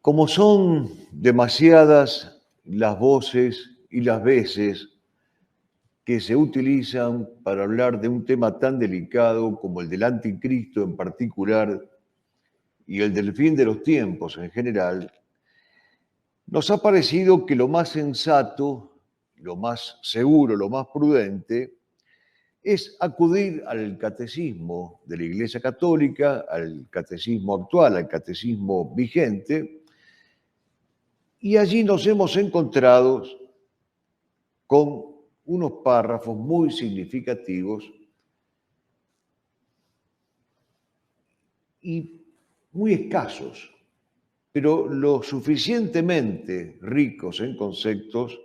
Como son demasiadas las voces y las veces que se utilizan para hablar de un tema tan delicado como el del anticristo en particular y el del fin de los tiempos en general, nos ha parecido que lo más sensato, lo más seguro, lo más prudente es acudir al catecismo de la Iglesia Católica, al catecismo actual, al catecismo vigente, y allí nos hemos encontrado con unos párrafos muy significativos y muy escasos, pero lo suficientemente ricos en conceptos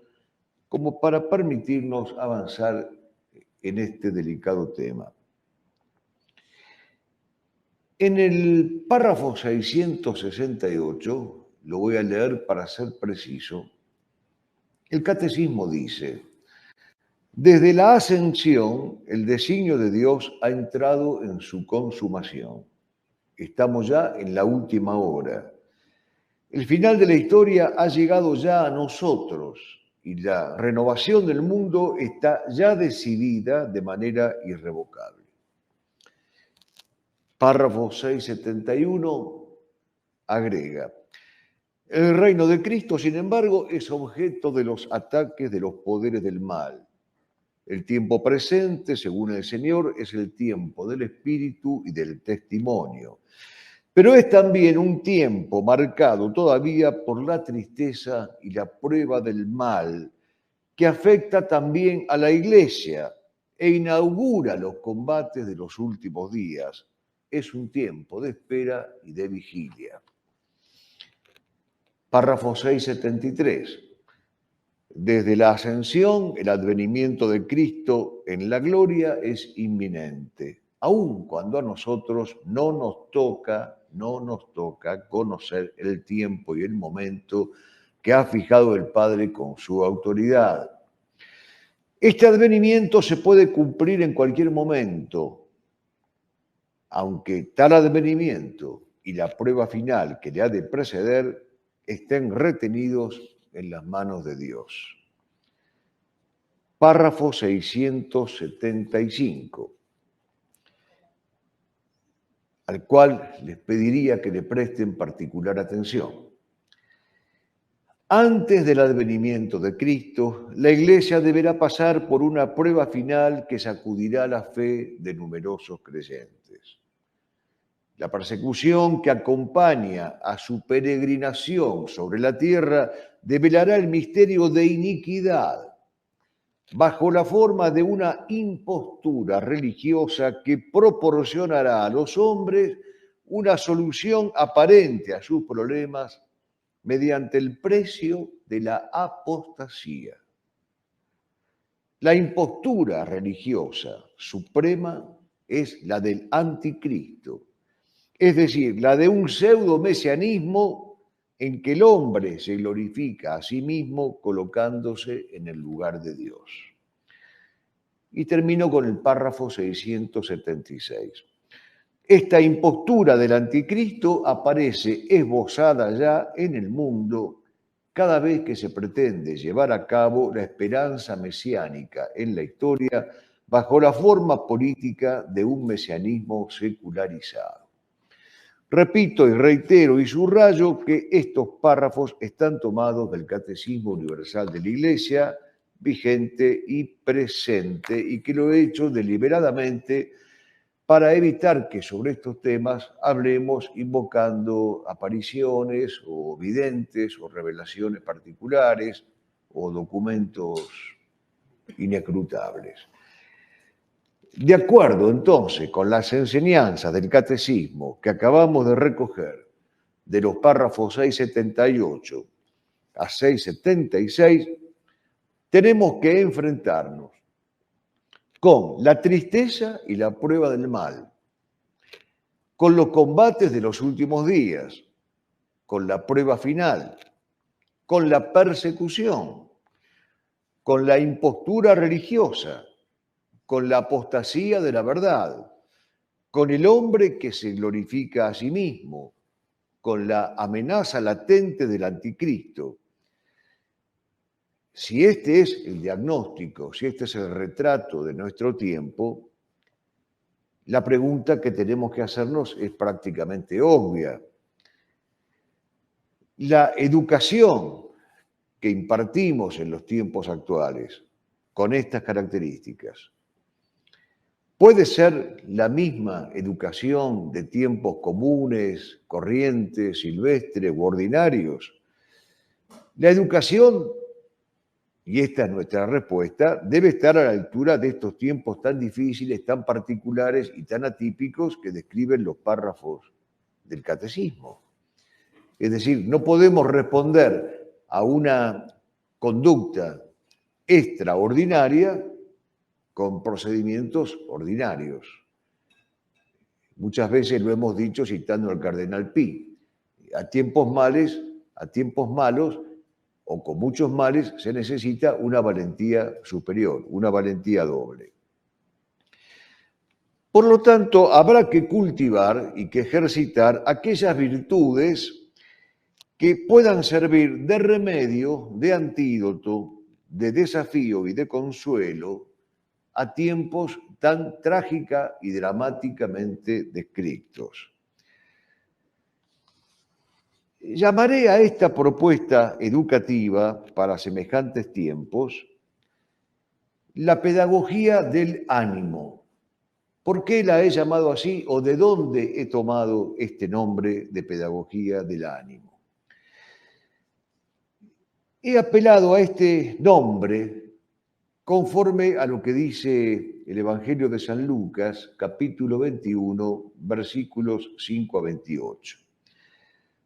como para permitirnos avanzar en este delicado tema. En el párrafo 668, lo voy a leer para ser preciso, el catecismo dice: desde la ascensión, el designio de Dios ha entrado en su consumación. Estamos ya en la última hora. El final de la historia ha llegado ya a nosotros y la renovación del mundo está ya decidida de manera irrevocable. Párrafo 671 agrega: el reino de Cristo, sin embargo, es objeto de los ataques de los poderes del mal. El tiempo presente, según el Señor, es el tiempo del Espíritu y del testimonio. Pero es también un tiempo marcado todavía por la tristeza y la prueba del mal, que afecta también a la Iglesia e inaugura los combates de los últimos días. Es un tiempo de espera y de vigilia. Párrafo 673. Desde la ascensión, el advenimiento de Cristo en la gloria es inminente, aun cuando a nosotros no nos toca conocer el tiempo y el momento que ha fijado el Padre con su autoridad. Este advenimiento se puede cumplir en cualquier momento, aunque tal advenimiento y la prueba final que le ha de preceder estén retenidos en las manos de Dios. Párrafo 675, al cual les pediría que le presten particular atención. Antes del advenimiento de Cristo, la Iglesia deberá pasar por una prueba final que sacudirá la fe de numerosos creyentes. La persecución que acompaña a su peregrinación sobre la tierra develará el misterio de iniquidad bajo la forma de una impostura religiosa que proporcionará a los hombres una solución aparente a sus problemas mediante el precio de la apostasía. La impostura religiosa suprema es la del anticristo, es decir, la de un pseudo-mesianismo en que el hombre se glorifica a sí mismo colocándose en el lugar de Dios. Y termino con el párrafo 676. Esta impostura del anticristo aparece esbozada ya en el mundo cada vez que se pretende llevar a cabo la esperanza mesiánica en la historia bajo la forma política de un mesianismo secularizado. Repito y reitero y subrayo que estos párrafos están tomados del Catecismo Universal de la Iglesia, vigente y presente, y que lo he hecho deliberadamente para evitar que sobre estos temas hablemos invocando apariciones o videntes o revelaciones particulares o documentos inescrutables. De acuerdo, entonces, con las enseñanzas del catecismo que acabamos de recoger de los párrafos 678 a 676, tenemos que enfrentarnos con la tristeza y la prueba del mal, con los combates de los últimos días, con la prueba final, con la persecución, con la impostura religiosa, con la apostasía de la verdad, con el hombre que se glorifica a sí mismo, con la amenaza latente del anticristo. Si este es el diagnóstico, si este es el retrato de nuestro tiempo, la pregunta que tenemos que hacernos es prácticamente obvia. La educación que impartimos en los tiempos actuales con estas características, ¿puede ser la misma educación de tiempos comunes, corrientes, silvestres u ordinarios? La educación, y esta es nuestra respuesta, debe estar a la altura de estos tiempos tan difíciles, tan particulares y tan atípicos que describen los párrafos del catecismo. Es decir, no podemos responder a una conducta extraordinaria con procedimientos ordinarios. Muchas veces lo hemos dicho citando al cardenal Pi. A tiempos malos o con muchos males se necesita una valentía superior, una valentía doble. Por lo tanto, habrá que cultivar y que ejercitar aquellas virtudes que puedan servir de remedio, de antídoto, de desafío y de consuelo a tiempos tan trágica y dramáticamente descritos. Llamaré a esta propuesta educativa para semejantes tiempos la pedagogía del ánimo. ¿Por qué la he llamado así o de dónde he tomado este nombre de pedagogía del ánimo? He apelado a este nombre conforme a lo que dice el Evangelio de San Lucas, capítulo 21, versículos 5 a 28.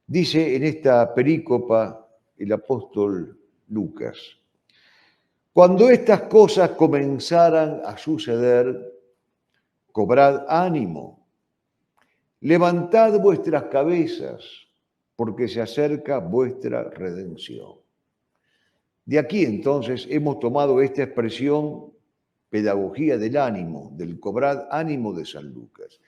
Dice en esta perícopa el apóstol Lucas: cuando estas cosas comenzaran a suceder, cobrad ánimo, levantad vuestras cabezas, porque se acerca vuestra redención. De aquí entonces hemos tomado esta expresión pedagogía del ánimo, del cobrad ánimo de San Lucas.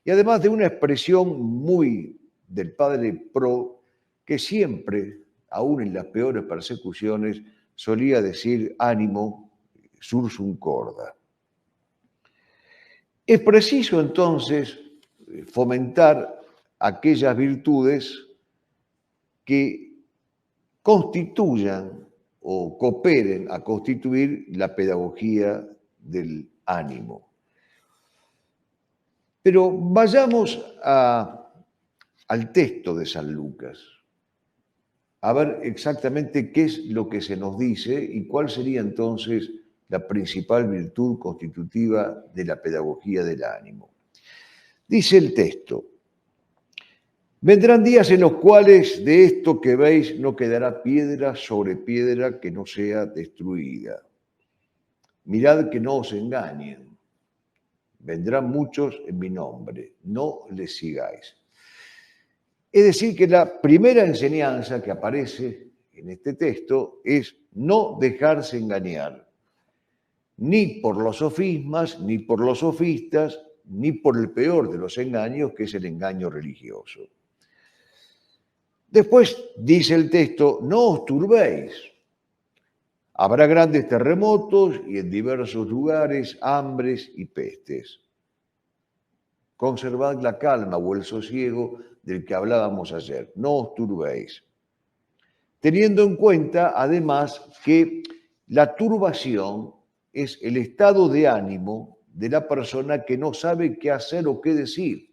Y además de una expresión muy del padre Pro, que siempre, aún en las peores persecuciones, solía decir ánimo, sursum corda. Es preciso entonces fomentar aquellas virtudes que constituyan o cooperen a constituir la pedagogía del ánimo. Pero vayamos al texto de San Lucas, a ver exactamente qué es lo que se nos dice y cuál sería entonces la principal virtud constitutiva de la pedagogía del ánimo. Dice el texto: vendrán días en los cuales de esto que veis no quedará piedra sobre piedra que no sea destruida. Mirad que no os engañen. Vendrán muchos en mi nombre, no les sigáis. Es decir, que la primera enseñanza que aparece en este texto es no dejarse engañar, ni por los sofismas, ni por los sofistas, ni por el peor de los engaños, que es el engaño religioso. Después dice el texto: no os turbéis. Habrá grandes terremotos y en diversos lugares hambres y pestes. Conservad la calma o el sosiego del que hablábamos ayer. No os turbéis. Teniendo en cuenta, además, que la turbación es el estado de ánimo de la persona que no sabe qué hacer o qué decir.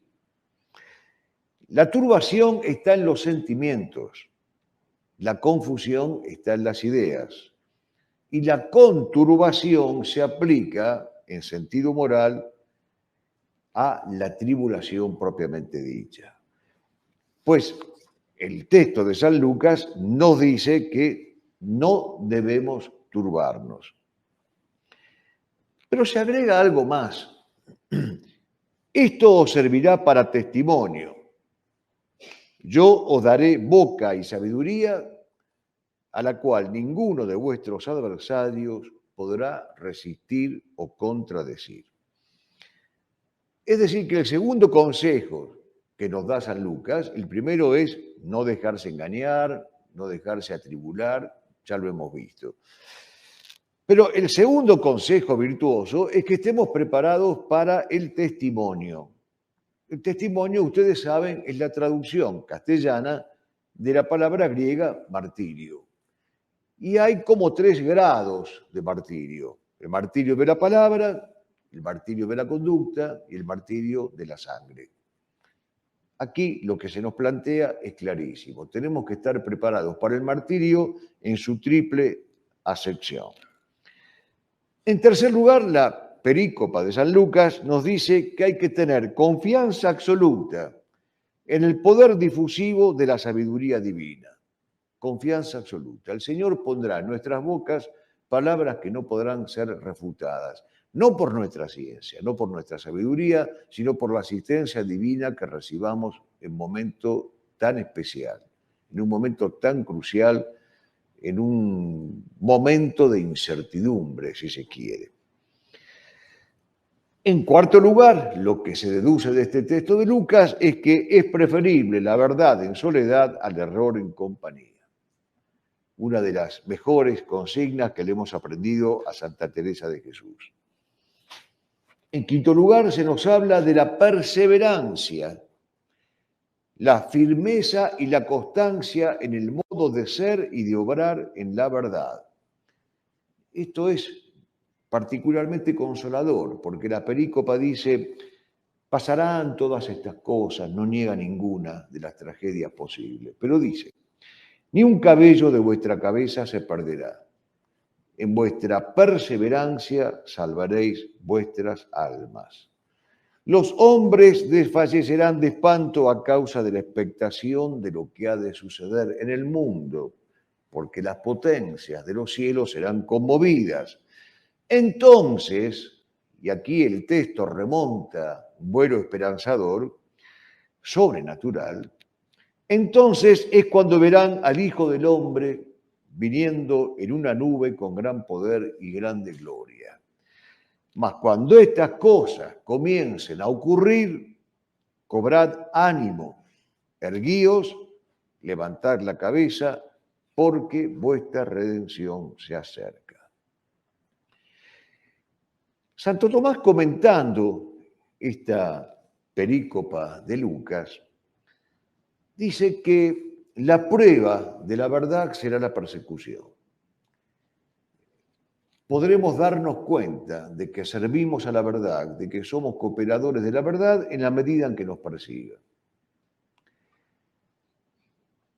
La turbación está en los sentimientos, la confusión está en las ideas y la conturbación se aplica en sentido moral a la tribulación propiamente dicha. Pues el texto de San Lucas nos dice que no debemos turbarnos. Pero se agrega algo más. Esto os servirá para testimonio. Yo os daré boca y sabiduría a la cual ninguno de vuestros adversarios podrá resistir o contradecir. Es decir, que el segundo consejo que nos da San Lucas. El primero es no dejarse engañar, no dejarse atribular, ya lo hemos visto. Pero el segundo consejo virtuoso es que estemos preparados para el testimonio. El testimonio, ustedes saben, es la traducción castellana de la palabra griega martirio. Y hay como 3 grados de martirio. El martirio de la palabra, el martirio de la conducta y el martirio de la sangre. Aquí lo que se nos plantea es clarísimo. Tenemos que estar preparados para el martirio en su triple acepción. En tercer lugar, la perícopa de San Lucas nos dice que hay que tener confianza absoluta en el poder difusivo de la sabiduría divina. Confianza absoluta. El Señor pondrá en nuestras bocas palabras que no podrán ser refutadas, no por nuestra ciencia, no por nuestra sabiduría, sino por la asistencia divina que recibamos en un momento tan especial, en un momento tan crucial, en un momento de incertidumbre, si se quiere. En cuarto lugar, lo que se deduce de este texto de Lucas es que es preferible la verdad en soledad al error en compañía. Una de las mejores consignas que le hemos aprendido a Santa Teresa de Jesús. En quinto lugar, se nos habla de la perseverancia, la firmeza y la constancia en el modo de ser y de obrar en la verdad. Esto es particularmente consolador, porque la perícopa dice, pasarán todas estas cosas, no niega ninguna de las tragedias posibles, pero dice, ni un cabello de vuestra cabeza se perderá. En vuestra perseverancia salvaréis vuestras almas. Los hombres desfallecerán de espanto a causa de la expectación de lo que ha de suceder en el mundo, porque las potencias de los cielos serán conmovidas. Entonces, y aquí el texto remonta un vuelo esperanzador, sobrenatural, entonces es cuando verán al Hijo del Hombre viniendo en una nube con gran poder y grande gloria. Mas cuando estas cosas comiencen a ocurrir, cobrad ánimo, erguíos, levantad la cabeza, porque vuestra redención se acerca. Santo Tomás, comentando esta perícopa de Lucas, dice que la prueba de la verdad será la persecución. Podremos darnos cuenta de que servimos a la verdad, de que somos cooperadores de la verdad en la medida en que nos persiga.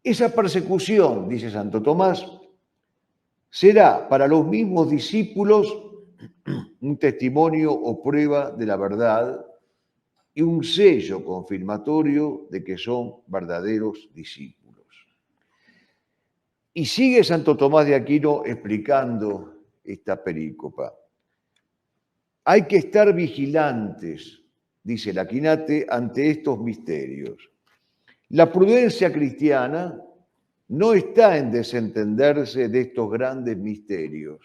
Esa persecución, dice Santo Tomás, será para los mismos discípulos un testimonio o prueba de la verdad y un sello confirmatorio de que son verdaderos discípulos. Y sigue Santo Tomás de Aquino explicando esta perícopa. Hay que estar vigilantes, dice el Aquinate, ante estos misterios. La prudencia cristiana no está en desentenderse de estos grandes misterios,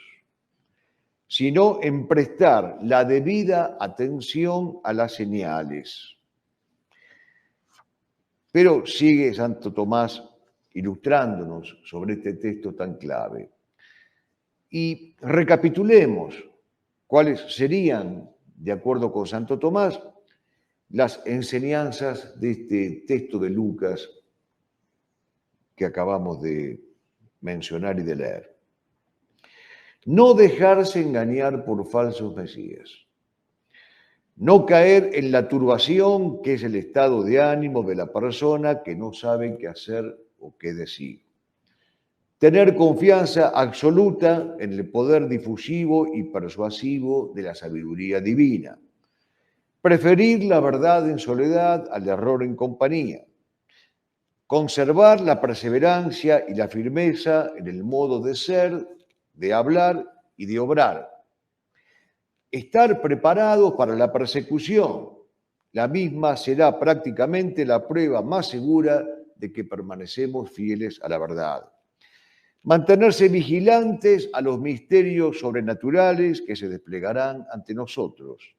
sino en prestar la debida atención a las señales. Pero sigue Santo Tomás ilustrándonos sobre este texto tan clave. Y recapitulemos cuáles serían, de acuerdo con Santo Tomás, las enseñanzas de este texto de Lucas que acabamos de mencionar y de leer. No dejarse engañar por falsos mesías. No caer en la turbación que es el estado de ánimo de la persona que no sabe qué hacer o qué decir. Tener confianza absoluta en el poder difusivo y persuasivo de la sabiduría divina. Preferir la verdad en soledad al error en compañía. Conservar la perseverancia y la firmeza en el modo de ser, de hablar y de obrar. Estar preparados para la persecución. La misma será prácticamente la prueba más segura de que permanecemos fieles a la verdad. Mantenerse vigilantes a los misterios sobrenaturales que se desplegarán ante nosotros.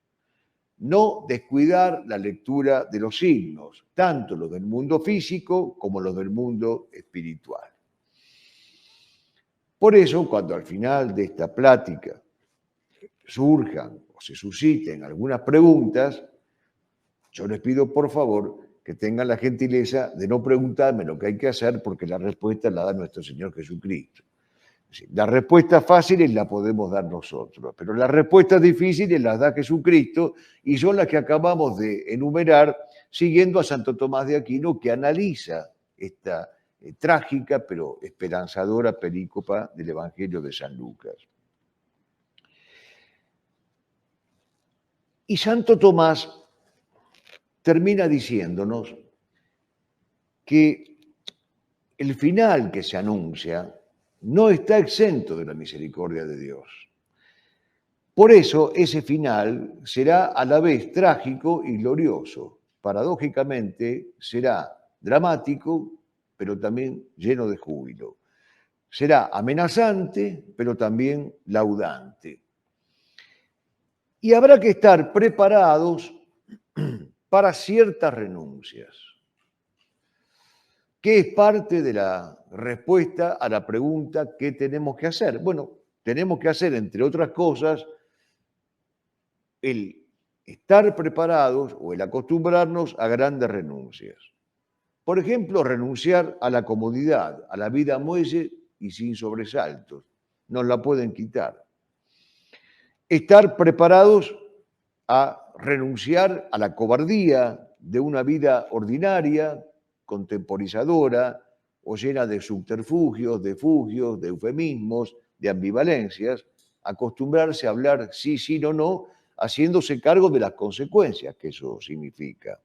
no descuidar la lectura de los signos, tanto los del mundo físico como los del mundo espiritual. Por eso, cuando al final de esta plática surjan o se susciten algunas preguntas, yo les pido por favor que tengan la gentileza de no preguntarme lo que hay que hacer, porque la respuesta la da nuestro Señor Jesucristo. Las respuestas fáciles las podemos dar nosotros, pero las respuestas difíciles las da Jesucristo y son las que acabamos de enumerar siguiendo a Santo Tomás de Aquino, que analiza esta trágica pero esperanzadora perícopa del Evangelio de San Lucas. Y Santo Tomás termina diciéndonos que el final que se anuncia no está exento de la misericordia de Dios. Por eso ese final será a la vez trágico y glorioso. Paradójicamente será dramático, pero también lleno de júbilo. Será amenazante, pero también laudante. Y habrá que estar preparados para ciertas renuncias, que es parte de la respuesta a la pregunta ¿qué tenemos que hacer? Bueno, tenemos que hacer, entre otras cosas, el estar preparados o el acostumbrarnos a grandes renuncias. Por ejemplo, renunciar a la comodidad, a la vida muelle y sin sobresaltos. Nos la pueden quitar. Estar preparados a renunciar a la cobardía de una vida ordinaria, contemporizadora o llena de subterfugios, de fugios, de eufemismos, de ambivalencias, acostumbrarse a hablar sí, sí, no, no, haciéndose cargo de las consecuencias que eso significa.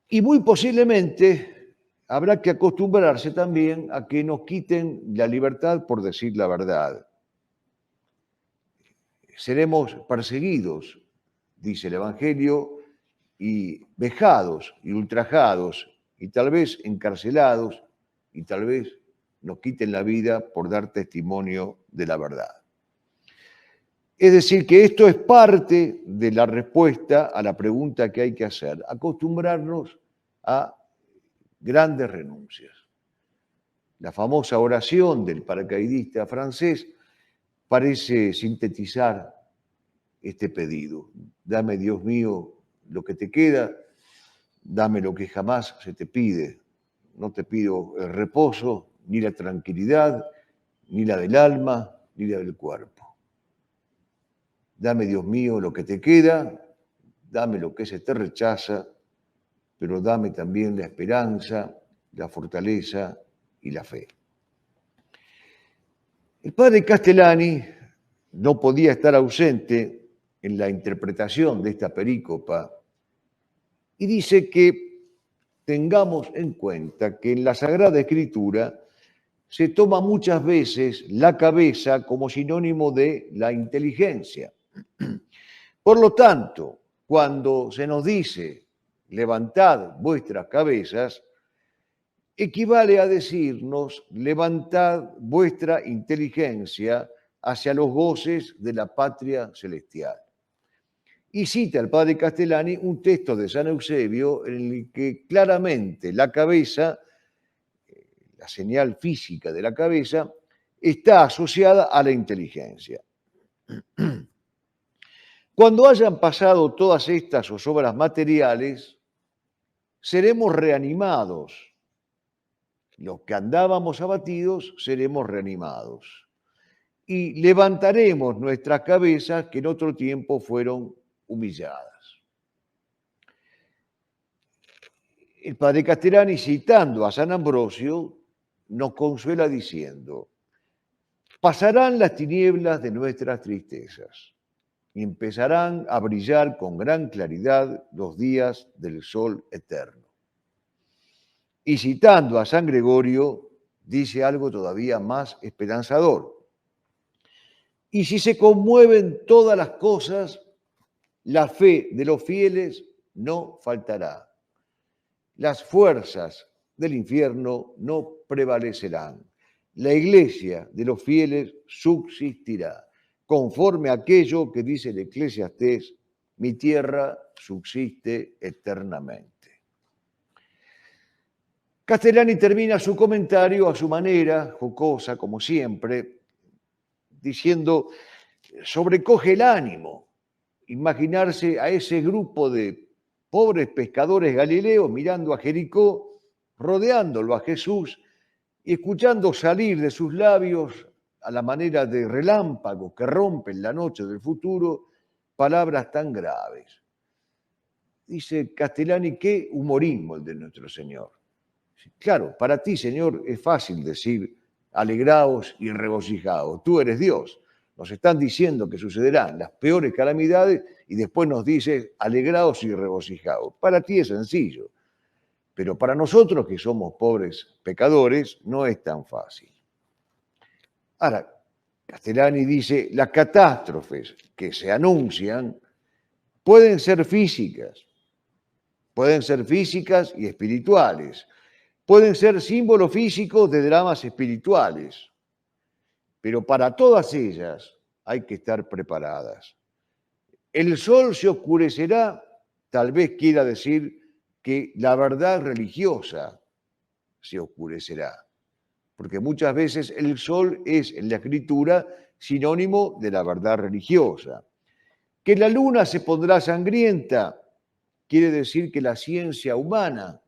Y muy posiblemente habrá que acostumbrarse también a que nos quiten la libertad por decir la verdad. Seremos perseguidos, dice el Evangelio, y vejados y ultrajados y tal vez encarcelados y tal vez nos quiten la vida por dar testimonio de la verdad. Es decir, que esto es parte de la respuesta a la pregunta que hay que hacer, acostumbrarnos a grandes renuncias. La famosa oración del paracaidista francés parece sintetizar este pedido. Dame, Dios mío, lo que te queda, dame lo que jamás se te pide. No te pido el reposo, ni la tranquilidad, ni la del alma, ni la del cuerpo. Dame, Dios mío, lo que te queda, dame lo que se te rechaza, pero dame también la esperanza, la fortaleza y la fe. El padre Castellani no podía estar ausente en la interpretación de esta perícopa y dice que tengamos en cuenta que en la Sagrada Escritura se toma muchas veces la cabeza como sinónimo de la inteligencia. Por lo tanto, cuando se nos dice levantad vuestras cabezas, equivale a decirnos levantad vuestra inteligencia hacia los goces de la patria celestial. Y cita el padre Castellani un texto de San Eusebio en el que claramente la cabeza, la señal física de la cabeza, está asociada a la inteligencia. Cuando hayan pasado todas estas zozobras materiales, seremos reanimados. Los que andábamos abatidos seremos reanimados. Y levantaremos nuestras cabezas que en otro tiempo fueron humilladas. El padre Castellani, citando a San Ambrosio, nos consuela diciendo: pasarán las tinieblas de nuestras tristezas y empezarán a brillar con gran claridad los días del sol eterno. Y citando a San Gregorio, dice algo todavía más esperanzador: y si se conmueven todas las cosas, la fe de los fieles no faltará. Las fuerzas del infierno no prevalecerán. La iglesia de los fieles subsistirá. conforme a aquello que dice el Eclesiastés, mi tierra subsiste eternamente. Castellani termina su comentario a su manera, jocosa como siempre, diciendo, sobrecoge el ánimo imaginarse a ese grupo de pobres pescadores galileos mirando a Jericó, rodeándolo a Jesús y escuchando salir de sus labios, a la manera de relámpagos que rompen la noche del futuro, palabras tan graves. Dice Castellani, qué humorismo el de nuestro Señor. Claro, para ti, Señor, es fácil decir, alegraos y regocijaos, tú eres Dios. Nos están diciendo que sucederán las peores calamidades y después nos dices, alegraos y regocijaos. Para ti es sencillo, pero para nosotros que somos pobres pecadores no es tan fácil. Ahora, Castellani dice, las catástrofes que se anuncian pueden ser físicas y espirituales. Pueden ser símbolos físicos de dramas espirituales, pero para todas ellas hay que estar preparadas. El sol se oscurecerá, tal vez quiera decir que la verdad religiosa se oscurecerá, porque muchas veces el sol es en la Escritura sinónimo de la verdad religiosa. Que la luna se pondrá sangrienta quiere decir que la ciencia humana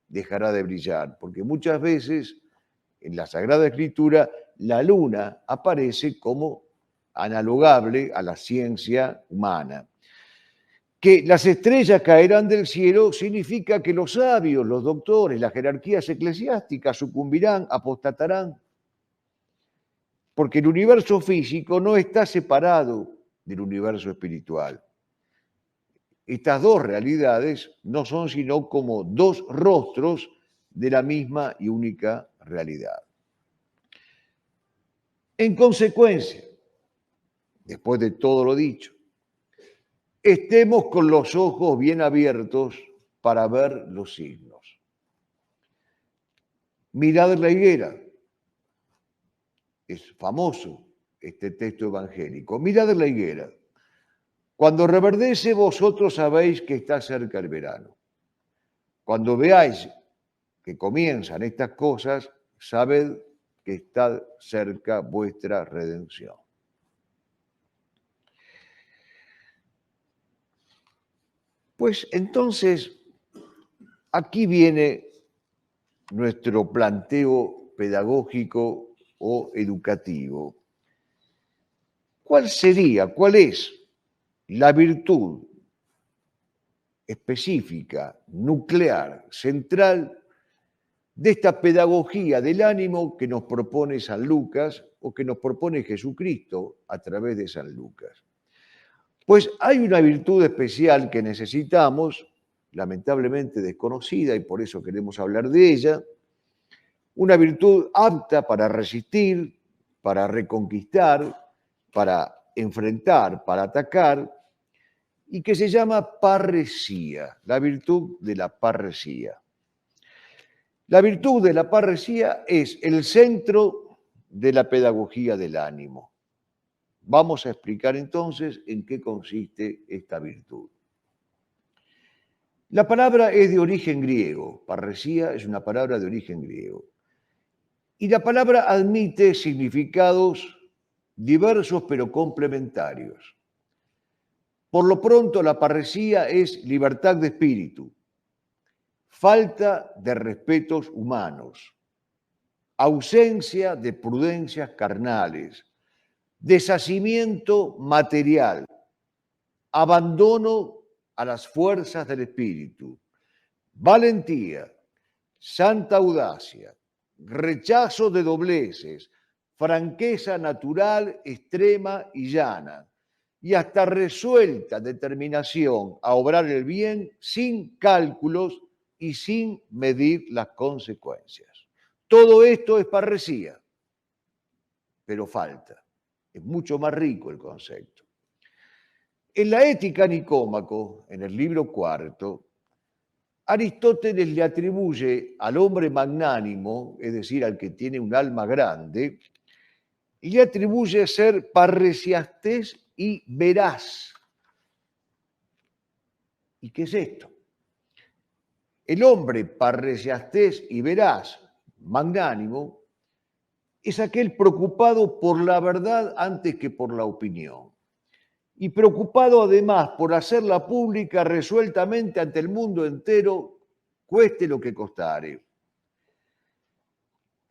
dejará de brillar, porque muchas veces en la Sagrada Escritura la luna aparece como analogable a la ciencia humana. Que las estrellas caerán del cielo significa que los sabios, los doctores, las jerarquías eclesiásticas sucumbirán, apostatarán, porque el universo físico no está separado del universo espiritual. Estas dos realidades no son sino como dos rostros de la misma y única realidad. En consecuencia, después de todo lo dicho, estemos con los ojos bien abiertos para ver los signos. Mirad la higuera. Es famoso este texto evangélico. Mirad la higuera. Cuando reverdece, vosotros sabéis que está cerca el verano. Cuando veáis que comienzan estas cosas, sabed que está cerca vuestra redención. Pues entonces, aquí viene nuestro planteo pedagógico o educativo. ¿Cuál es la virtud específica, nuclear, central de esta pedagogía del ánimo que nos propone San Lucas o que nos propone Jesucristo a través de San Lucas? Pues hay una virtud especial que necesitamos, lamentablemente desconocida, y por eso queremos hablar de ella, una virtud apta para resistir, para reconquistar, para enfrentar, para atacar, y que se llama parresía, la virtud de la parresía. La virtud de la parresía es el centro de la pedagogía del ánimo. Vamos a explicar entonces en qué consiste esta virtud. La palabra es de origen griego, parresía es una palabra de origen griego, y la palabra admite significados diversos pero complementarios. Por lo pronto, la parresía es libertad de espíritu, falta de respetos humanos, ausencia de prudencias carnales, deshacimiento material, abandono a las fuerzas del espíritu, valentía, santa audacia, rechazo de dobleces, franqueza natural, extrema y llana, y hasta resuelta determinación a obrar el bien sin cálculos y sin medir las consecuencias. Todo esto es parresía, pero falta. Es mucho más rico el concepto. En la Ética Nicómaco, en el libro cuarto, Aristóteles le atribuye al hombre magnánimo, es decir, al que tiene un alma grande, le atribuye ser parresiastés y veraz. ¿Y qué es esto? El hombre parresiastés y veraz, magnánimo, es aquel preocupado por la verdad antes que por la opinión. Y preocupado además por hacerla pública resueltamente ante el mundo entero, cueste lo que costare.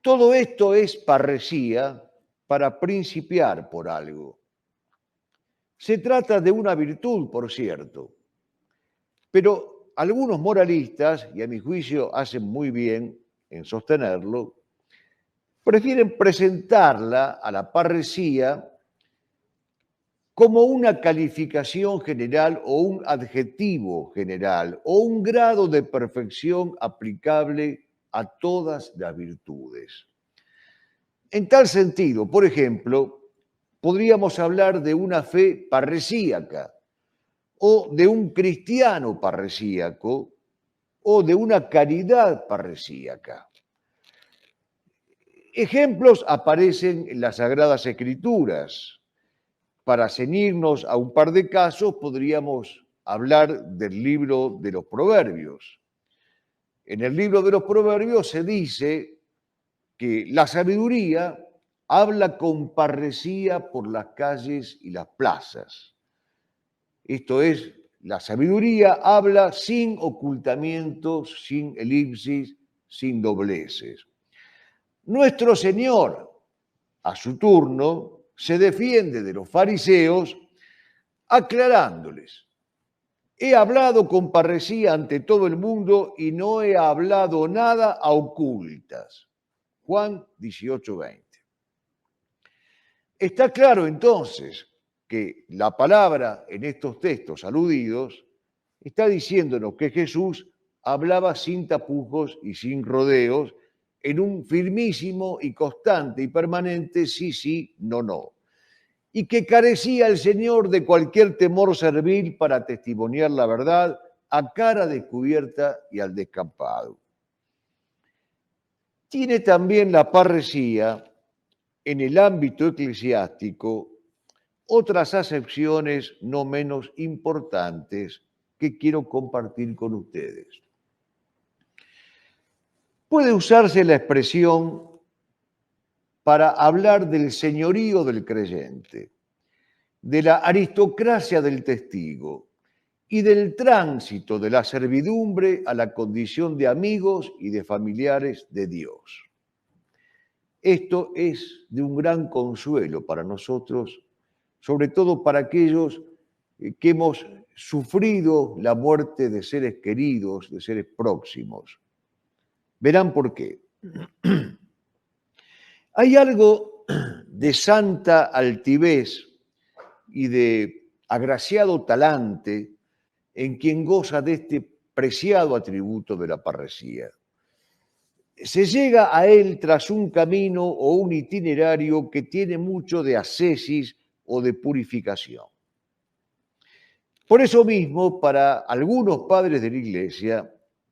Todo esto es parresía para principiar por algo. Se trata de una virtud, por cierto, pero algunos moralistas, y a mi juicio hacen muy bien en sostenerlo, prefieren presentarla a la parresía como una calificación general o un adjetivo general o un grado de perfección aplicable a todas las virtudes. En tal sentido, por ejemplo, podríamos hablar de una fe parresíaca o de un cristiano parresíaco o de una caridad parresíaca. Ejemplos aparecen en las Sagradas Escrituras. Para ceñirnos a un par de casos, podríamos hablar del libro de los Proverbios. En el libro de los Proverbios se dice que la sabiduría habla con parresía por las calles y las plazas. Esto es, la sabiduría habla sin ocultamientos, sin elipsis, sin dobleces. Nuestro Señor, a su turno, se defiende de los fariseos aclarándoles: he hablado con parresía ante todo el mundo y no he hablado nada a ocultas. Juan 18:20. Está claro entonces que la palabra en estos textos aludidos está diciéndonos que Jesús hablaba sin tapujos y sin rodeos, en un firmísimo y constante y permanente sí, sí, no, no. Y que carecía el Señor de cualquier temor servil para testimoniar la verdad a cara descubierta y al descampado. Tiene también la parresía, en el ámbito eclesiástico, otras acepciones no menos importantes que quiero compartir con ustedes. Puede usarse la expresión para hablar del señorío del creyente, de la aristocracia del testigo y del tránsito de la servidumbre a la condición de amigos y de familiares de Dios. Esto es de un gran consuelo para nosotros, sobre todo para aquellos que hemos sufrido la muerte de seres queridos, de seres próximos. Verán por qué. Hay algo de santa altivez y de agraciado talante en quien goza de este preciado atributo de la parresía. Se llega a él tras un camino o un itinerario que tiene mucho de ascesis o de purificación. Por eso mismo, para algunos padres de la Iglesia,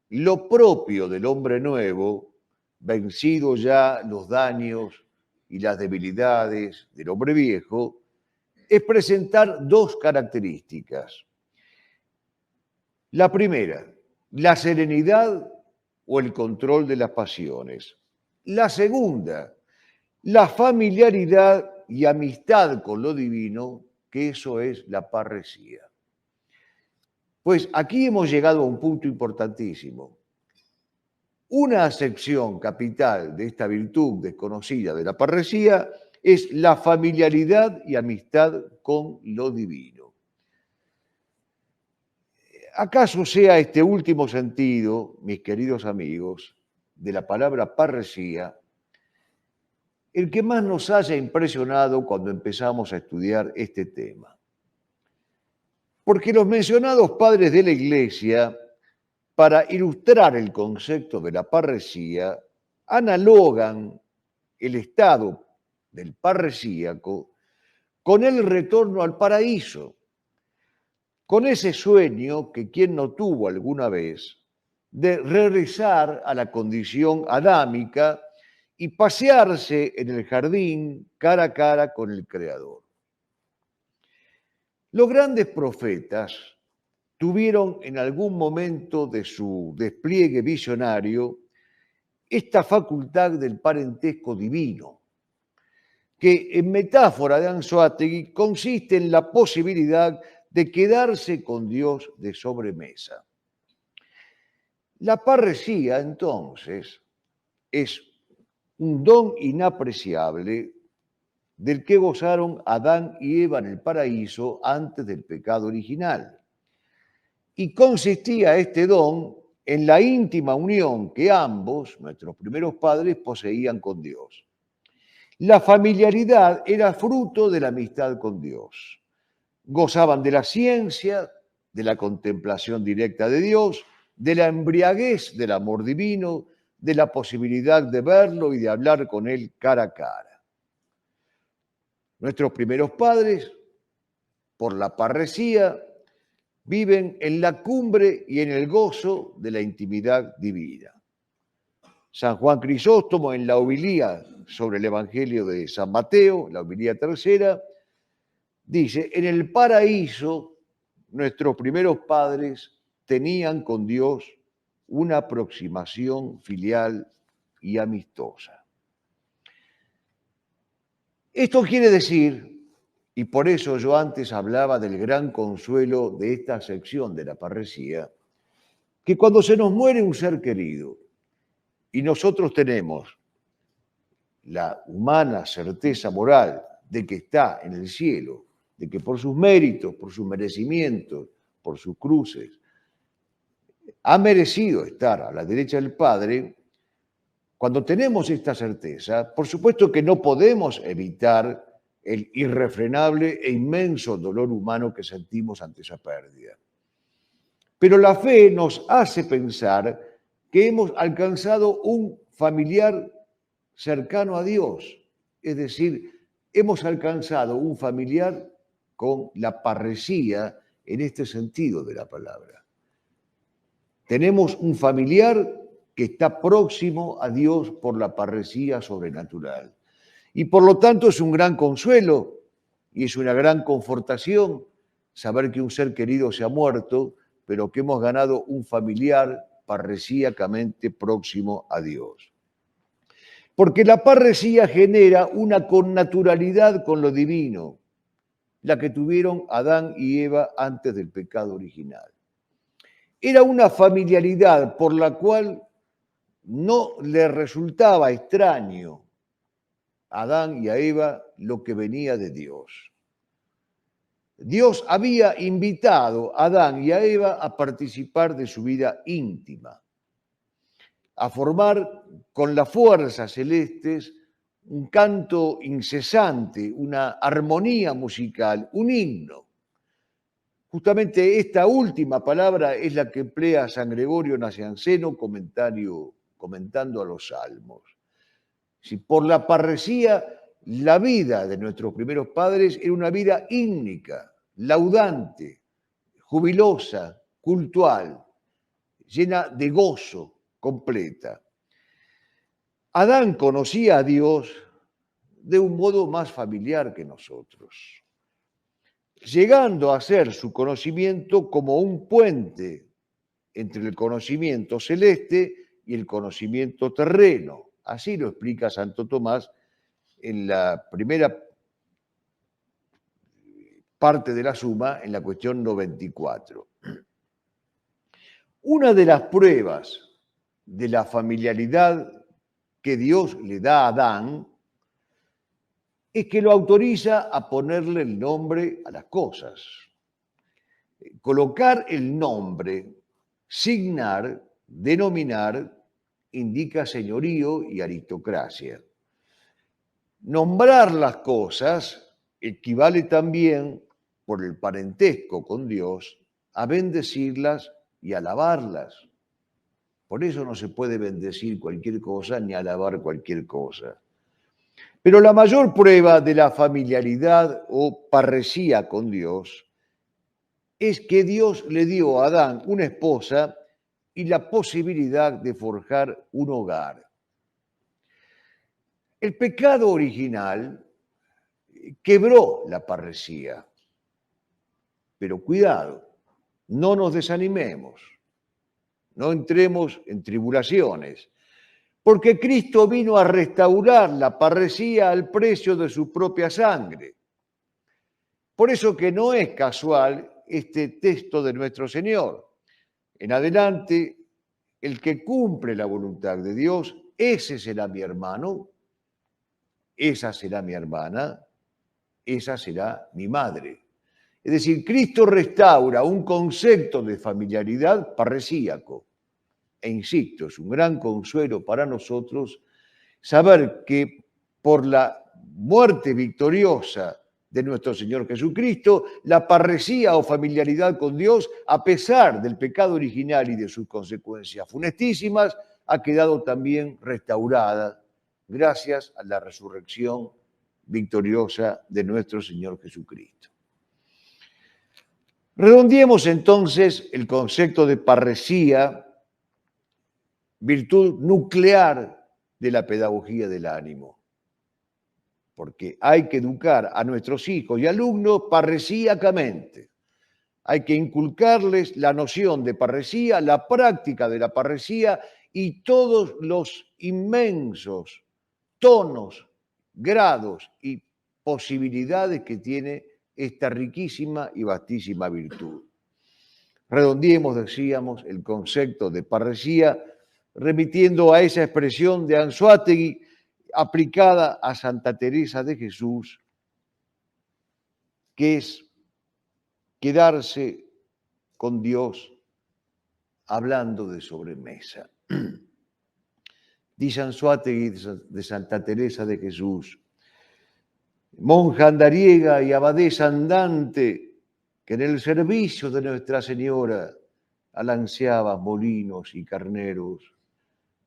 lo propio del hombre nuevo, vencido ya los daños y las debilidades del hombre viejo, es presentar dos características. La primera, la serenidad o el control de las pasiones. La segunda, la familiaridad y amistad con lo divino, que eso es la parresía. Pues aquí hemos llegado a un punto importantísimo. Una acepción capital de esta virtud desconocida de la parresía es la familiaridad y amistad con lo divino. ¿Acaso sea este último sentido, mis queridos amigos, de la palabra parresía, el que más nos haya impresionado cuando empezamos a estudiar este tema? Porque los mencionados padres de la Iglesia, para ilustrar el concepto de la parresía, analogan el estado del parresíaco con el retorno al paraíso, con ese sueño que quien no tuvo alguna vez de regresar a la condición adámica y pasearse en el jardín cara a cara con el Creador. Los grandes profetas tuvieron en algún momento de su despliegue visionario esta facultad del parentesco divino, que en metáfora de Anzoátegui consiste en la posibilidad de quedarse con Dios de sobremesa. La parresía, entonces, es un don inapreciable del que gozaron Adán y Eva en el paraíso antes del pecado original. Y consistía este don en la íntima unión que ambos, nuestros primeros padres, poseían con Dios. La familiaridad era fruto de la amistad con Dios. Gozaban de la ciencia, de la contemplación directa de Dios, de la embriaguez del amor divino, de la posibilidad de verlo y de hablar con Él cara a cara. Nuestros primeros padres, por la parresía, viven en la cumbre y en el gozo de la intimidad divina. San Juan Crisóstomo, en la homilía sobre el Evangelio de San Mateo, la homilía tercera, dice: en el paraíso nuestros primeros padres tenían con Dios una aproximación filial y amistosa. Esto quiere decir, y por eso yo antes hablaba del gran consuelo de esta sección de la parresía, que cuando se nos muere un ser querido y nosotros tenemos la humana certeza moral de que está en el cielo, de que por sus méritos, por sus merecimientos, por sus cruces, ha merecido estar a la derecha del Padre, cuando tenemos esta certeza, por supuesto que no podemos evitar el irrefrenable e inmenso dolor humano que sentimos ante esa pérdida. Pero la fe nos hace pensar que hemos alcanzado un familiar cercano a Dios, es decir, hemos alcanzado un familiar con la parresía en este sentido de la palabra. Tenemos un familiar que está próximo a Dios por la parresía sobrenatural. Y por lo tanto es un gran consuelo y es una gran confortación saber que un ser querido se ha muerto, pero que hemos ganado un familiar parresíacamente próximo a Dios. Porque la parresía genera una connaturalidad con lo divino, la que tuvieron Adán y Eva antes del pecado original. Era una familiaridad por la cual no le resultaba extraño a Adán y a Eva lo que venía de Dios. Dios había invitado a Adán y a Eva a participar de su vida íntima, a formar con las fuerzas celestes un canto incesante, una armonía musical, un himno. Justamente esta última palabra es la que emplea San Gregorio Nacianceno comentando a los salmos. Si por la parresía, la vida de nuestros primeros padres era una vida ígnica, laudante, jubilosa, cultual, llena de gozo, completa. Adán conocía a Dios de un modo más familiar que nosotros, llegando a ser su conocimiento como un puente entre el conocimiento celeste y el conocimiento terreno. Así lo explica Santo Tomás en la primera parte de la Suma, en la cuestión 94. Una de las pruebas de la familiaridad que Dios le da a Adán es que lo autoriza a ponerle el nombre a las cosas. Colocar el nombre, signar, denominar, indica señorío y aristocracia. Nombrar las cosas equivale también, por el parentesco con Dios, a bendecirlas y alabarlas. Por eso no se puede bendecir cualquier cosa ni alabar cualquier cosa. Pero la mayor prueba de la familiaridad o parresía con Dios es que Dios le dio a Adán una esposa y la posibilidad de forjar un hogar. El pecado original quebró la parresía, pero cuidado, no nos desanimemos, no entremos en tribulaciones, porque Cristo vino a restaurar la parresía al precio de su propia sangre. Por eso que no es casual este texto de nuestro Señor. En adelante, el que cumple la voluntad de Dios, ese será mi hermano, esa será mi hermana, esa será mi madre. Es decir, Cristo restaura un concepto de familiaridad parresíaco. E insisto, es un gran consuelo para nosotros saber que por la muerte victoriosa de nuestro Señor Jesucristo, la parresía o familiaridad con Dios, a pesar del pecado original y de sus consecuencias funestísimas, ha quedado también restaurada gracias a la resurrección victoriosa de nuestro Señor Jesucristo. Redondeemos entonces el concepto de parresía, virtud nuclear de la pedagogía del ánimo, porque hay que educar a nuestros hijos y alumnos parresíacamente. Hay que inculcarles la noción de parresía, la práctica de la parresía y todos los inmensos tonos, grados y posibilidades que tiene esta riquísima y vastísima virtud. Redondeemos, decíamos, el concepto de parresía, remitiendo a esa expresión de Anzoátegui aplicada a Santa Teresa de Jesús, que es quedarse con Dios hablando de sobremesa. Dice Anzoátegui de Santa Teresa de Jesús: monja andariega y abadesa andante, que en el servicio de Nuestra Señora alanceabas molinos y carneros.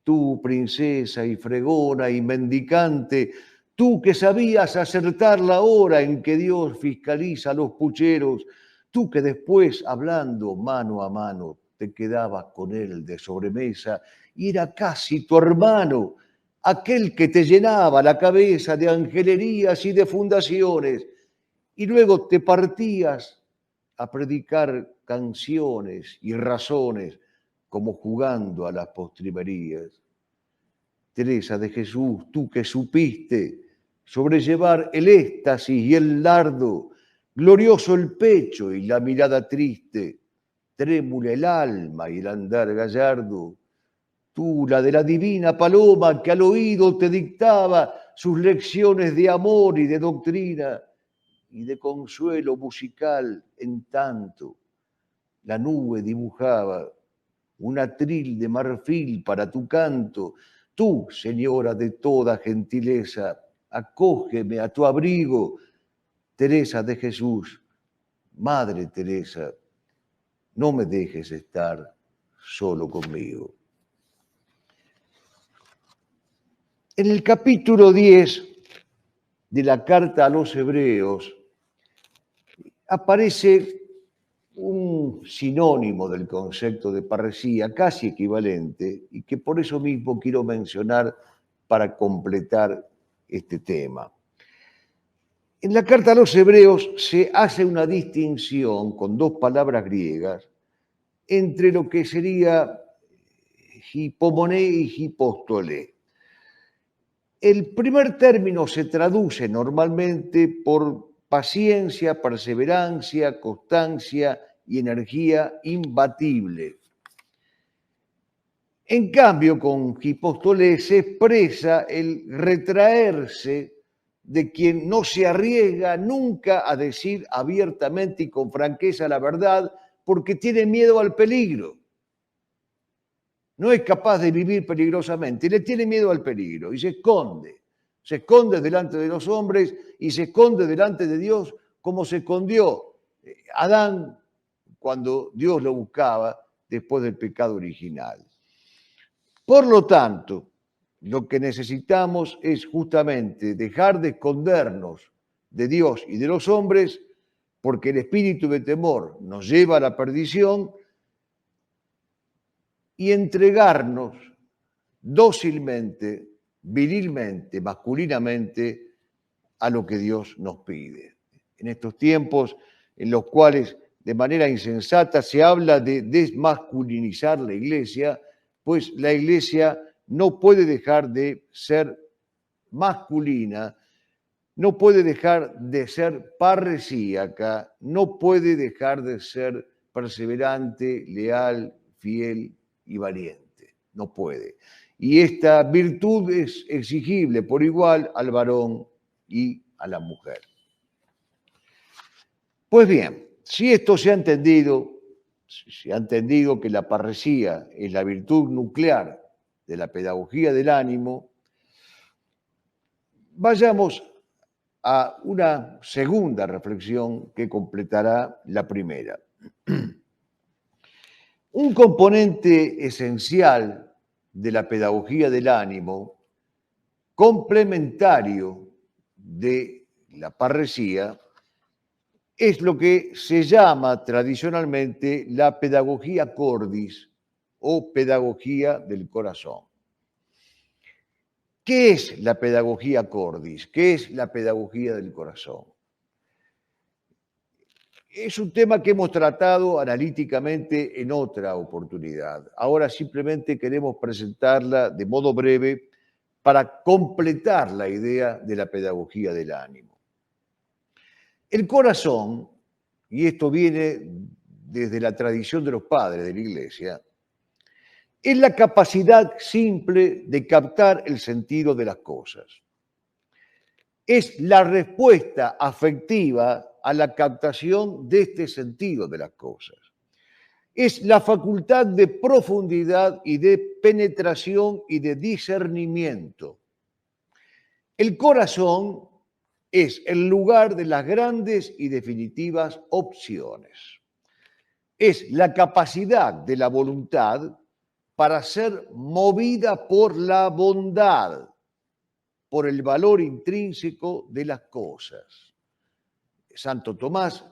Tú, princesa y fregona y mendicante, tú que sabías acertar la hora en que Dios fiscaliza a los pucheros, tú que después, hablando mano a mano, te quedabas con él de sobremesa y era casi tu hermano, aquel que te llenaba la cabeza de angelerías y de fundaciones, y luego te partías a predicar canciones y razones como jugando a las postrimerías. Teresa de Jesús, tú que supiste sobrellevar el éxtasis y el dardo, glorioso el pecho y la mirada triste, trémula el alma y el andar gallardo, tú, la de la divina paloma que al oído te dictaba sus lecciones de amor y de doctrina y de consuelo musical, en tanto la nube dibujaba un atril de marfil para tu canto. Tú, señora de toda gentileza, acógeme a tu abrigo. Teresa de Jesús, Madre Teresa, no me dejes estar solo conmigo. En el capítulo 10 de la carta a los Hebreos aparece un sinónimo del concepto de parresía, casi equivalente, y que por eso mismo quiero mencionar para completar este tema. En la carta a los Hebreos se hace una distinción con dos palabras griegas entre lo que sería hipomoné y hipóstole. El primer término se traduce normalmente por paciencia, perseverancia, constancia y energía imbatible. En cambio, con hipóstole se expresa el retraerse de quien no se arriesga nunca a decir abiertamente y con franqueza la verdad porque tiene miedo al peligro. No es capaz de vivir peligrosamente, le tiene miedo al peligro y se esconde delante de los hombres y se esconde delante de Dios como se escondió Adán cuando Dios lo buscaba después del pecado original. Por lo tanto, lo que necesitamos es justamente dejar de escondernos de Dios y de los hombres, porque el espíritu de temor nos lleva a la perdición, y entregarnos dócilmente, virilmente, masculinamente, a lo que Dios nos pide. En estos tiempos en los cuales de manera insensata se habla de desmasculinizar la Iglesia, pues la Iglesia no puede dejar de ser masculina, no puede dejar de ser parresíaca, no puede dejar de ser perseverante, leal, fiel y valiente. No puede. Y esta virtud es exigible por igual al varón y a la mujer. Pues bien, si esto se ha entendido que la parresía es la virtud nuclear de la pedagogía del ánimo, vayamos a una segunda reflexión que completará la primera. Un componente esencial de la pedagogía del ánimo, complementario de la parresía, es lo que se llama tradicionalmente la pedagogía cordis o pedagogía del corazón. ¿Qué es la pedagogía cordis? ¿Qué es la pedagogía del corazón? Es un tema que hemos tratado analíticamente en otra oportunidad. Ahora simplemente queremos presentarla de modo breve para completar la idea de la pedagogía del ánimo. El corazón, y esto viene desde la tradición de los padres de la Iglesia, es la capacidad simple de captar el sentido de las cosas. Es la respuesta afectiva a la captación de este sentido de las cosas. Es la facultad de profundidad y de penetración y de discernimiento. El corazón es el lugar de las grandes y definitivas opciones. Es la capacidad de la voluntad para ser movida por la bondad, por el valor intrínseco de las cosas. Santo Tomás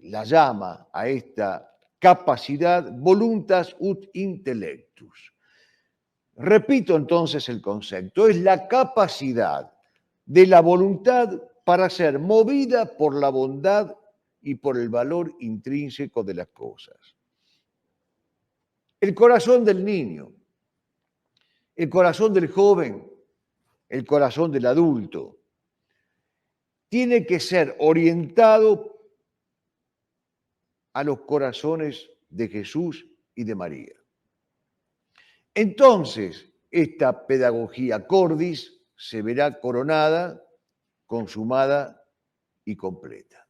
la llama a esta capacidad voluntas ut intellectus. Repito entonces el concepto, es la capacidad de la voluntad para ser movida por la bondad y por el valor intrínseco de las cosas. El corazón del niño, el corazón del joven, el corazón del adulto, tiene que ser orientado a los corazones de Jesús y de María. Entonces, esta pedagogía cordis se verá coronada, consumada y completa.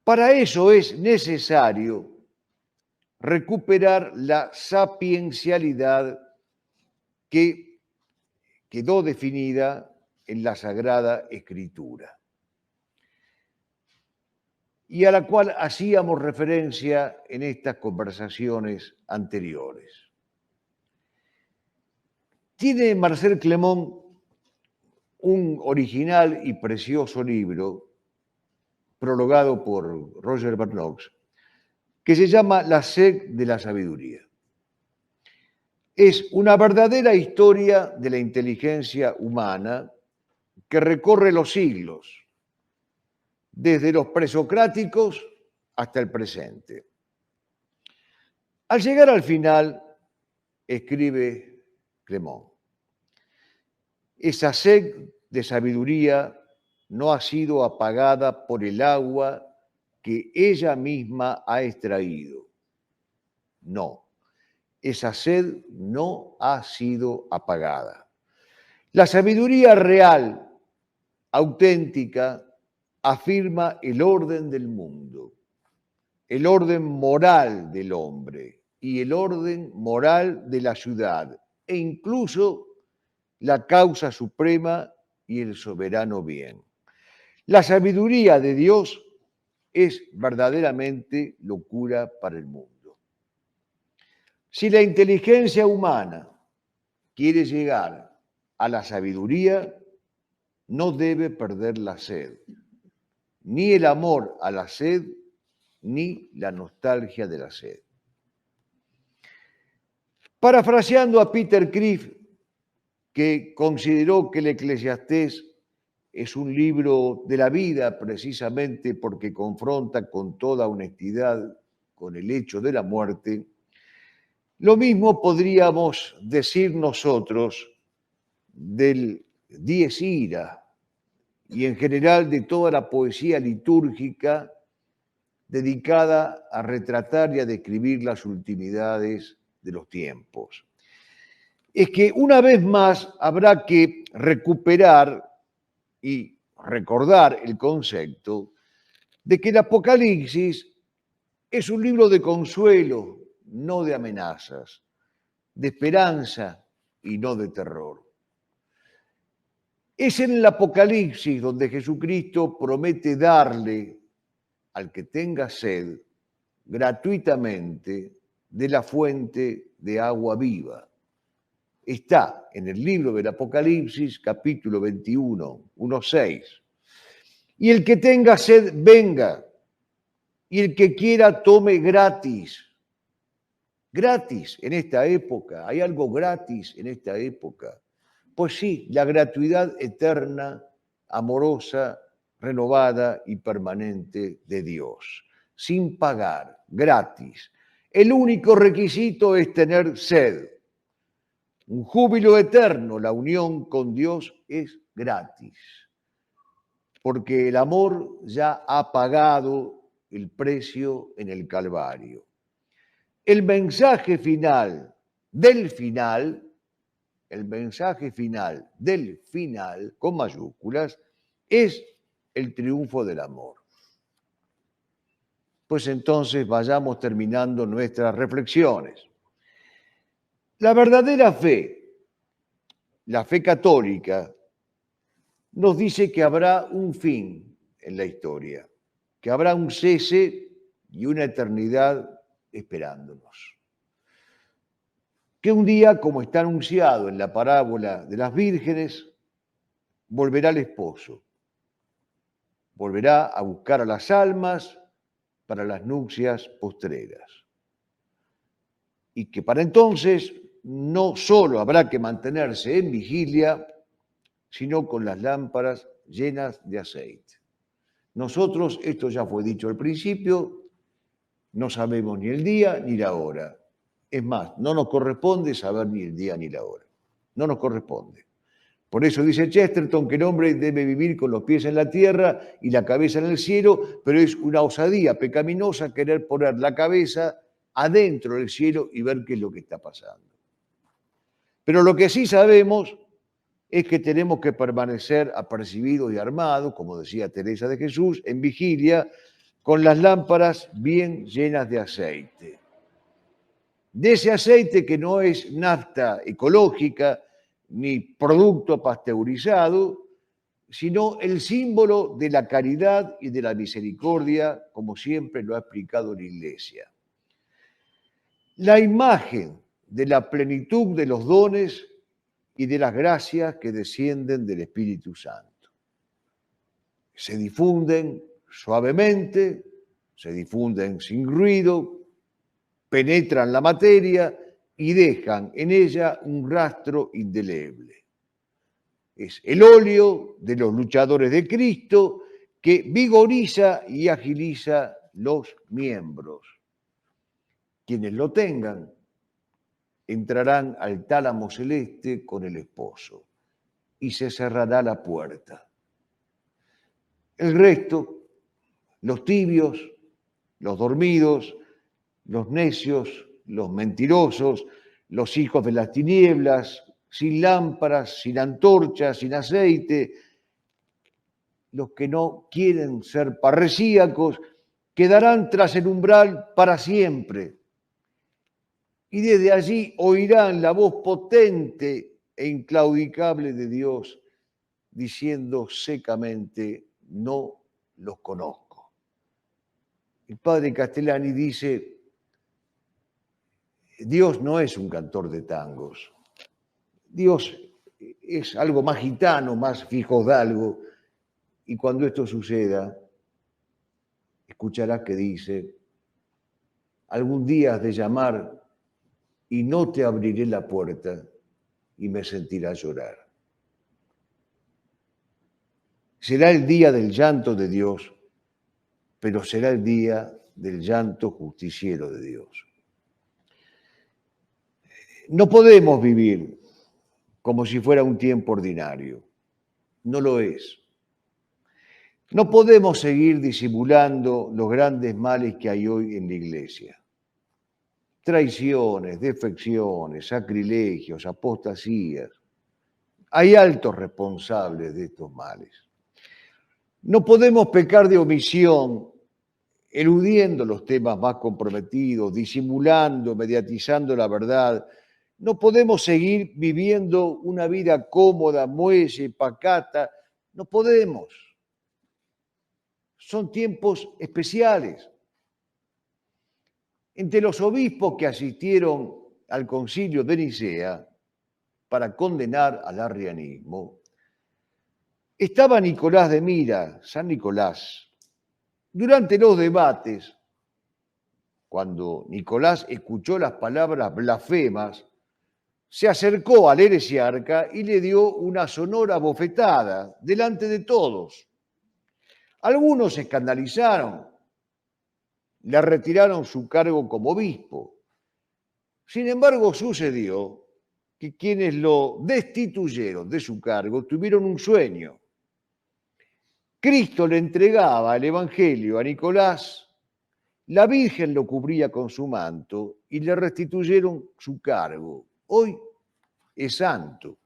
Para eso es necesario recuperar la sapiencialidad que quedó definida en la Sagrada Escritura y a la cual hacíamos referencia en estas conversaciones anteriores. Tiene Marcel Clément un original y precioso libro, prologado por Roger Bernox, que se llama La sed de la sabiduría. Es una verdadera historia de la inteligencia humana que recorre los siglos, desde los presocráticos hasta el presente. Al llegar al final, escribe Clément, esa sed de sabiduría no ha sido apagada por el agua que ella misma ha extraído. No, esa sed no ha sido apagada. La sabiduría real, auténtica, afirma el orden del mundo, el orden moral del hombre y el orden moral de la ciudad, e incluso la causa suprema y el soberano bien. La sabiduría de Dios es verdaderamente locura para el mundo. Si la inteligencia humana quiere llegar a la sabiduría, no debe perder la sed, ni el amor a la sed, ni la nostalgia de la sed. Parafraseando a Peter Kreeft, que consideró que el Eclesiastés es un libro de la vida precisamente porque confronta con toda honestidad con el hecho de la muerte, lo mismo podríamos decir nosotros del Dies Ira y en general de toda la poesía litúrgica dedicada a retratar y a describir las ultimidades de los tiempos. Es que una vez más habrá que recuperar y recordar el concepto de que el Apocalipsis es un libro de consuelo, no de amenazas, de esperanza y no de terror. Es en el Apocalipsis donde Jesucristo promete darle al que tenga sed gratuitamente de la fuente de agua viva. Está en el libro del Apocalipsis, capítulo 21, 1:6. Y el que tenga sed, venga. Y el que quiera, tome gratis. Gratis en esta época. ¿Hay algo gratis en esta época? Pues sí, la gratuidad eterna, amorosa, renovada y permanente de Dios. Sin pagar, gratis. El único requisito es tener sed. Un júbilo eterno, la unión con Dios es gratis, porque el amor ya ha pagado el precio en el Calvario. El mensaje final del final, el mensaje final del final, con mayúsculas, es el triunfo del amor. Pues entonces vayamos terminando nuestras reflexiones. La verdadera fe, la fe católica, nos dice que habrá un fin en la historia, que habrá un cese y una eternidad esperándonos. Que un día, como está anunciado en la parábola de las vírgenes, volverá el esposo, volverá a buscar a las almas para las nupcias postreras. Y que para entonces no solo habrá que mantenerse en vigilia, sino con las lámparas llenas de aceite. Nosotros, esto ya fue dicho al principio, no sabemos ni el día ni la hora. Es más, no nos corresponde saber ni el día ni la hora. No nos corresponde. Por eso dice Chesterton que el hombre debe vivir con los pies en la tierra y la cabeza en el cielo, pero es una osadía pecaminosa querer poner la cabeza adentro del cielo y ver qué es lo que está pasando. Pero lo que sí sabemos es que tenemos que permanecer apercibidos y armados, como decía Teresa de Jesús, en vigilia, con las lámparas bien llenas de aceite. De ese aceite que no es nafta ecológica ni producto pasteurizado, sino el símbolo de la caridad y de la misericordia, como siempre lo ha explicado la Iglesia. La imagen de la plenitud de los dones y de las gracias que descienden del Espíritu Santo. Se difunden suavemente, se difunden sin ruido, penetran la materia y dejan en ella un rastro indeleble. Es el óleo de los luchadores de Cristo que vigoriza y agiliza los miembros. Quienes lo tengan entrarán al tálamo celeste con el esposo y se cerrará la puerta. El resto, los tibios, los dormidos, los necios, los mentirosos, los hijos de las tinieblas, sin lámparas, sin antorchas, sin aceite, los que no quieren ser parresíacos, quedarán tras el umbral para siempre. Y desde allí oirán la voz potente e inclaudicable de Dios diciendo secamente, no los conozco. El padre Castellani dice, Dios no es un cantor de tangos. Dios es algo más gitano, más fijodalgo. Y cuando esto suceda, escucharás que dice, algún día has de llamar y no te abriré la puerta y me sentirás llorar. Será el día del llanto de Dios, pero será el día del llanto justiciero de Dios. No podemos vivir como si fuera un tiempo ordinario. No lo es. No podemos seguir disimulando los grandes males que hay hoy en la Iglesia. Traiciones, defecciones, sacrilegios, apostasías. Hay altos responsables de estos males. No podemos pecar de omisión, eludiendo los temas más comprometidos, disimulando, mediatizando la verdad. No podemos seguir viviendo una vida cómoda, muelle, pacata. No podemos. Son tiempos especiales. Entre los obispos que asistieron al concilio de Nicea para condenar al arrianismo, estaba Nicolás de Mira, San Nicolás. Durante los debates, cuando Nicolás escuchó las palabras blasfemas, se acercó al heresiarca y le dio una sonora bofetada delante de todos. Algunos se escandalizaron, le retiraron su cargo como obispo. Sin embargo, sucedió que quienes lo destituyeron de su cargo tuvieron un sueño. Cristo le entregaba el Evangelio a Nicolás, la Virgen lo cubría con su manto y le restituyeron su cargo. Hoy es santo.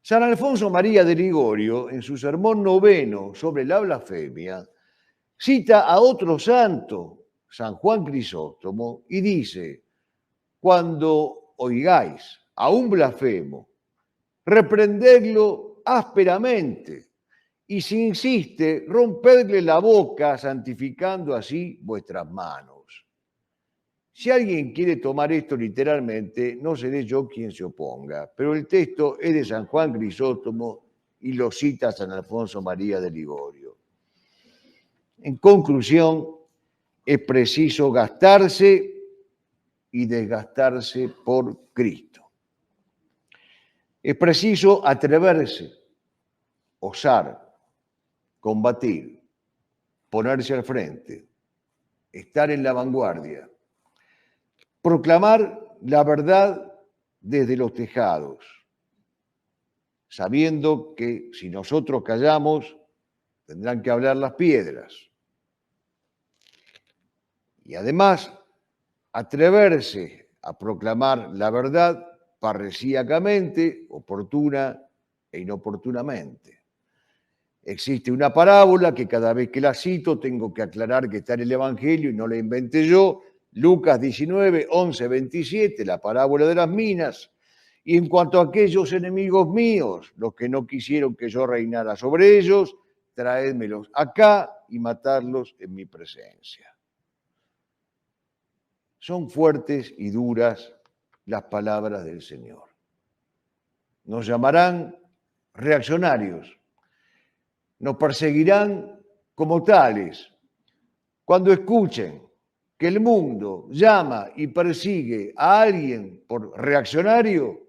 San Alfonso María de Ligorio, en su sermón noveno sobre la blasfemia, cita a otro santo, San Juan Crisóstomo, y dice: cuando oigáis a un blasfemo, reprendedlo ásperamente, y si insiste, rompedle la boca, santificando así vuestras manos. Si alguien quiere tomar esto literalmente, no seré yo quien se oponga, pero el texto es de San Juan Crisóstomo y lo cita San Alfonso María de Ligorio. En conclusión, es preciso gastarse y desgastarse por Cristo. Es preciso atreverse, osar, combatir, ponerse al frente, estar en la vanguardia, proclamar la verdad desde los tejados, sabiendo que si nosotros callamos, tendrán que hablar las piedras. Y además, atreverse a proclamar la verdad parresíacamente, oportuna e inoportunamente. Existe una parábola que cada vez que la cito tengo que aclarar que está en el Evangelio y no la inventé yo, Lucas 19, 11, 27, la parábola de las minas. Y en cuanto a aquellos enemigos míos, los que no quisieron que yo reinara sobre ellos, traédmelos acá y matarlos en mi presencia. Son fuertes y duras las palabras del Señor. Nos llamarán reaccionarios, nos perseguirán como tales. Cuando escuchen que el mundo llama y persigue a alguien por reaccionario,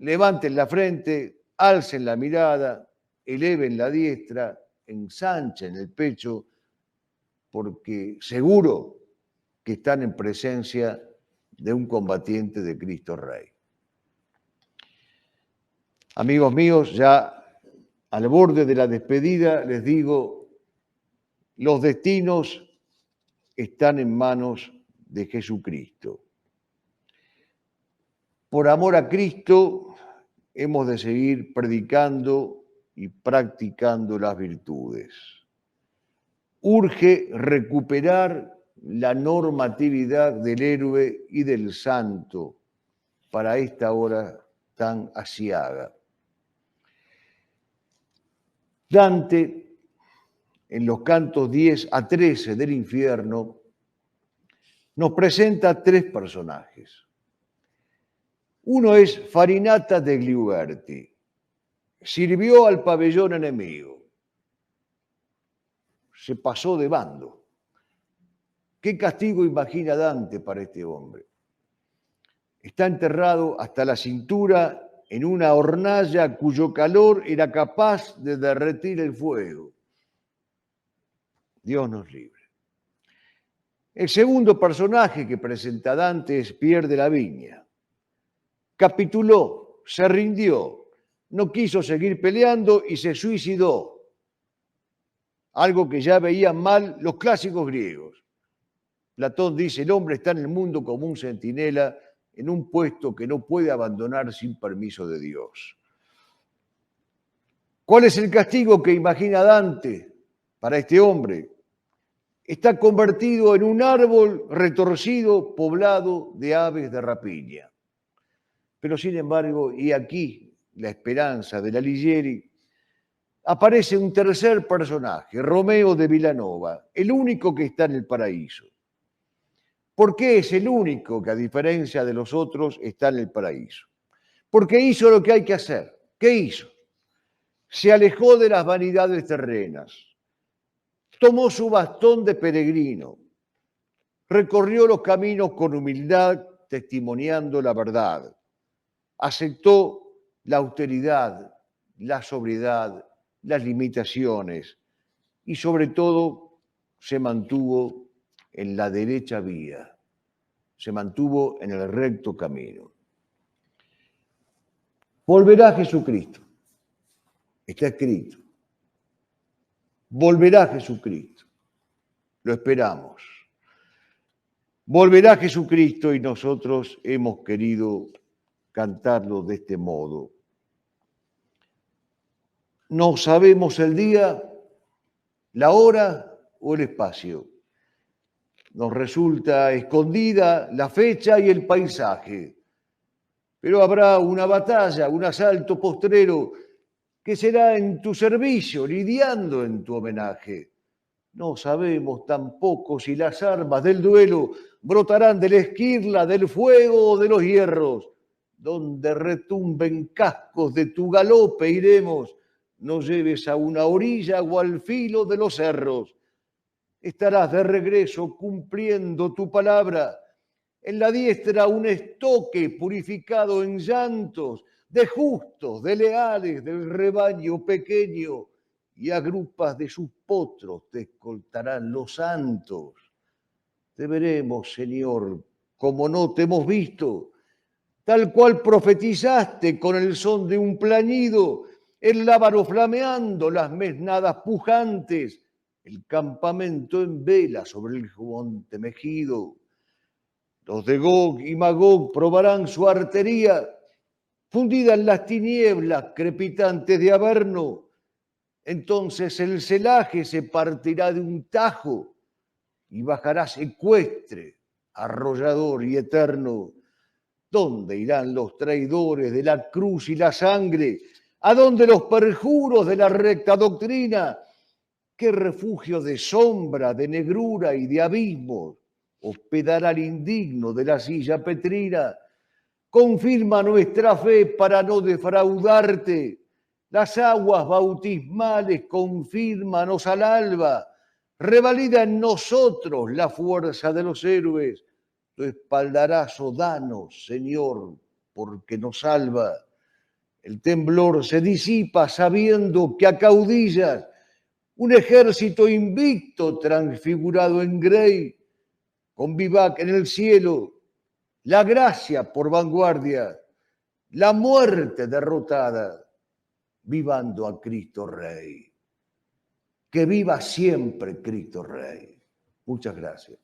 levanten la frente, alcen la mirada, eleven la diestra, ensanchen el pecho, porque seguro que están en presencia de un combatiente de Cristo Rey. Amigos míos, ya al borde de la despedida les digo, los destinos están en manos de Jesucristo. Por amor a Cristo hemos de seguir predicando y practicando las virtudes. Urge recuperar la normatividad del héroe y del santo para esta hora tan aciaga. Dante, en los cantos 10 a 13 del infierno, nos presenta tres personajes. Uno es Farinata degli Uberti, sirvió al pabellón enemigo, se pasó de bando. ¿Qué castigo imagina Dante para este hombre? está enterrado hasta la cintura en una hornalla cuyo calor era capaz de derretir el fuego. Dios nos libre. El segundo personaje que presenta Dante es Pierre de la Viña. Capituló, se rindió, no quiso seguir peleando y se suicidó. Algo que ya veían mal los clásicos griegos. Platón dice, el hombre está en el mundo como un centinela en un puesto que no puede abandonar sin permiso de Dios. ¿Cuál es el castigo que imagina Dante para este hombre? Está convertido en un árbol retorcido poblado de aves de rapiña. Pero sin embargo, y aquí la esperanza de Alighieri, aparece un tercer personaje, Romeo de Vilanova, el único que está en el paraíso. ¿Por qué es el único que, a diferencia de los otros, está en el paraíso? Porque hizo lo que hay que hacer. ¿Qué hizo? Se alejó de las vanidades terrenas, tomó su bastón de peregrino, recorrió los caminos con humildad, testimoniando la verdad, aceptó la austeridad, la sobriedad, las limitaciones y sobre todo se mantuvo en la derecha vía, se mantuvo en el recto camino. Volverá Jesucristo, está escrito. Volverá Jesucristo, lo esperamos. Volverá Jesucristo y nosotros hemos querido cantarlo de este modo. No sabemos el día, la hora o el espacio. Nos resulta escondida la fecha y el paisaje. Pero habrá una batalla, un asalto postrero que será en tu servicio, lidiando en tu homenaje. No sabemos tampoco si las armas del duelo brotarán de la esquirla, del fuego o de los hierros. Donde retumben cascos de tu galope iremos, no lleves a una orilla o al filo de los cerros. Estarás de regreso cumpliendo tu palabra. En la diestra un estoque purificado en llantos, de justos, de leales, del rebaño pequeño, y a grupas de sus potros te escoltarán los santos. Te veremos, Señor, como no te hemos visto, tal cual profetizaste con el son de un plañido, el lábaro flameando, las mesnadas pujantes, el campamento en vela sobre el monte Megido. Los de Gog y Magog probarán su artería, fundida en las tinieblas crepitantes de Averno. Entonces el celaje se partirá de un tajo y bajará secuestre, arrollador y eterno. ¿Dónde irán los traidores de la cruz y la sangre? ¿A dónde los perjuros de la recta doctrina? ¿Qué refugio de sombra, de negrura y de abismos hospedará el indigno de la silla petrina? Confirma nuestra fe para no defraudarte. Las aguas bautismales confírmanos al alba. Revalida en nosotros la fuerza de los héroes. Tu espaldarazo danos, Señor, porque nos salva. El temblor se disipa sabiendo que acaudillas un ejército invicto transfigurado en grey, con vivac en el cielo, la gracia por vanguardia, la muerte derrotada, vivando a Cristo Rey. Que viva siempre Cristo Rey. Muchas gracias.